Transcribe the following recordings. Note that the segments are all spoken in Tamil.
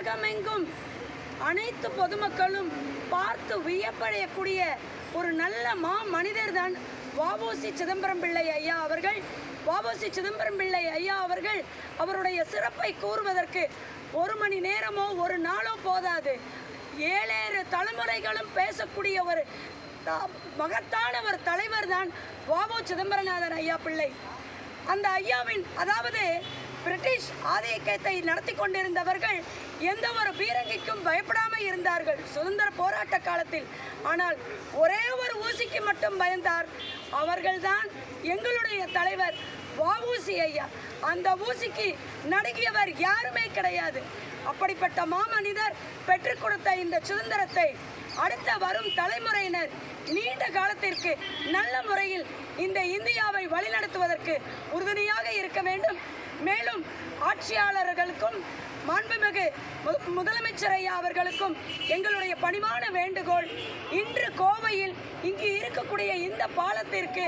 உலகமெங்கும் அனைத்து பொதுமக்களும் பார்த்து வியப்படையக்கூடிய ஒரு நல்ல மனிதர் தான் வ.உ.சி. சிதம்பரம் பிள்ளை ஐயா அவர்கள். வ.உ.சி. சிதம்பரம் பிள்ளை ஐயா அவர்கள் அவருடைய சிறப்பை கூறுவதற்கு ஒரு மணி நேரமோ ஒரு நாளோ போதாது. 7 தலைமுறைகளும் பேசக்கூடிய ஒரு மகத்தான ஒரு தலைவர் தான் வ.உ. சிதம்பரநாதன் ஐயா பிள்ளை. அந்த ஐயாவின் அதாவது பிரிட்டிஷ் ஆதிக்கத்தை நடத்தி கொண்டிருந்தவர்கள் எந்த ஒரு பீரங்கிக்கும் பயப்படாமல் இருந்தார்கள் சுதந்திர போராட்ட காலத்தில். ஆனால் ஒரே ஒரு ஊசிக்கு மட்டும் பயந்தார். அவர்கள்தான் எங்களுடைய தலைவர் வ.உ.சி. ஐயா. அந்த ஊசிக்கு நடுங்கியவர் யாருமே கிடையாது. அப்படிப்பட்ட மாமனிதர் பெற்றுக் கொடுத்த இந்த சுதந்திரத்தை அடுத்த வரும் தலைமுறையினர் நீண்ட காலத்திற்கு நல்ல முறையில் இந்த இந்தியாவை வழிநடத்துவதற்கு உறுதுணையாக இருக்க வேண்டும். மேலும் ஆட்சியாளர்களுக்கும் மாண்புமிகு முதலமைச்சர் ஐயா அவர்களுக்கும் எங்களுடைய பணிவான வேண்டுகோள், இன்று கோவையில் இங்கு இருக்கக்கூடிய இந்த பாலத்திற்கு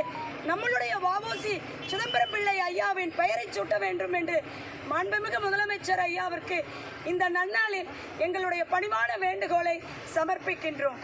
நம்மளுடைய வ.உ.சி. சிதம்பரம் பிள்ளை ஐயாவின் பெயரை சூட்ட வேண்டும் என்று மாண்புமிகு முதலமைச்சர் ஐயாவிற்கு இந்த நன்னாளில் எங்களுடைய பணிவான வேண்டுகோளை சமர்ப்பிக்கின்றோம்.